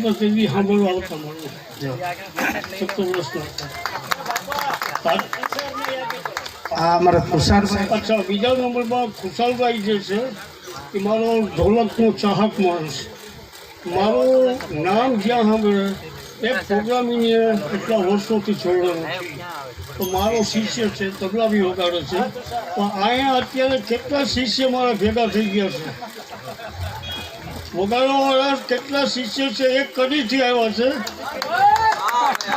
હતા તેથી સાંભળવા આવતા મળે 17 વર્ષના અમારા ખુશાલભાઈ. અચ્છા, બીજા નંબરમાં ખુશાલભાઈ જે છે એ મારો ઢોલકનો ચાહક માણસ. મારું નામ જ્યાં સાંભળે એક પ્રોગ્રામિંગ એટલા વર્ષોથી જોડેલો છે. તો મારો શિષ્ય છે, તબલા બી વગાડે છે. પણ અહીંયા અત્યારે કેટલા શિષ્ય મારા ભેગા થઈ ગયા છે. વગાડવાવાળા કેટલા શિષ્ય છે, એક કડીથી આવ્યા છે.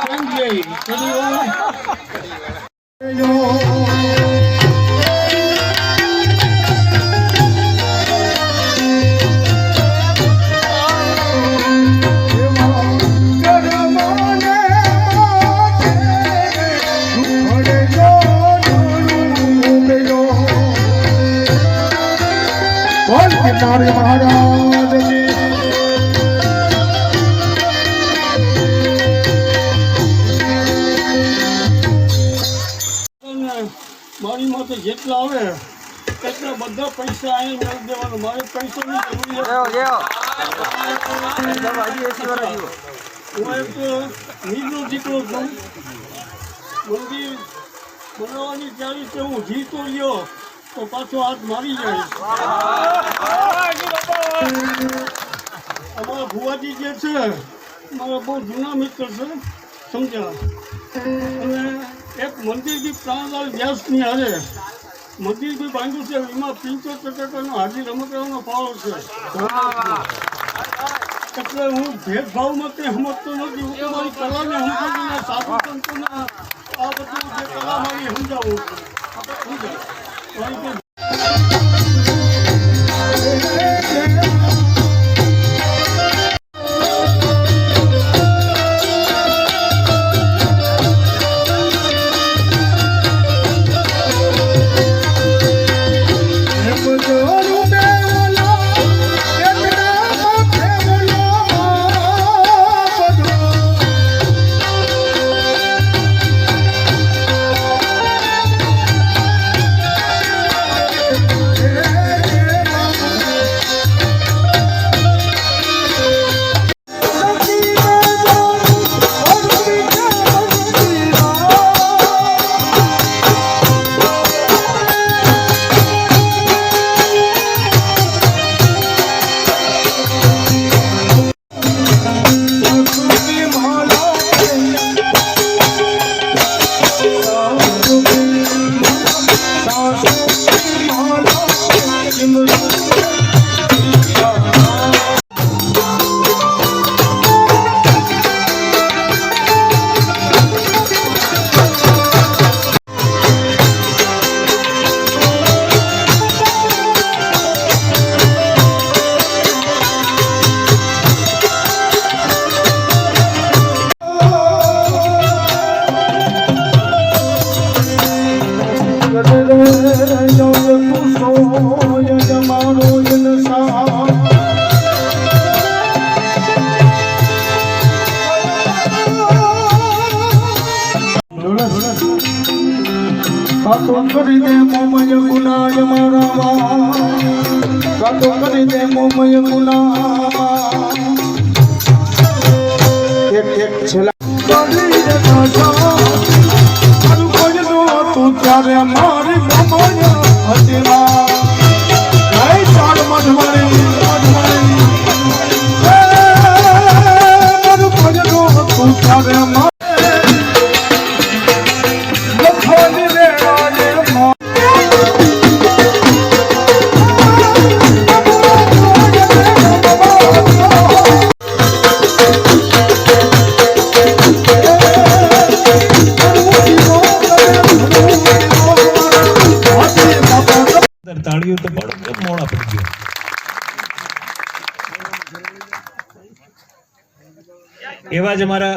કેમ જાય કડી મારે મહારાજ મારી માટે જેટલા આવે એટલા બધા પૈસા અહીં મેળવી દેવાનો. મારે પૈસાની જરૂરિયાત. હું એક નીચો દીકરો છું. મંદિર બનાવવાની ત્યારે તે હું જીતો ગયો તો પાછો હાથ મારી જાય. અમારા ભુવાજી જે છે મારા બહુ જૂના મિત્ર છે, સમજ્યા. અને એક મંદિર બી પ્રાણલાલ વ્યાસની હારે મંદિર બી બાંધ્યું છે. એમાં 75% હાજી રમકડાનો ફાળો છે. એટલે હું ભેદભાવમાં કંઈ સમજતો નથી. હું તો મારી કલાને સમજાવીને સાધુ સંતોને આ બધું જે કલા મારી સમજાવું છું. કાતો કરી દે મોમય ગુનાય મારા, કાતો કરી દે મોમય ગુના. એક છેલ્લા તું ત્યારે મારી મોમય હતી ચાર મધમારી તું ત્યારે તાળીઓ તો પાડો કેમ મોડા પડી ગયો. એવા જ અમારા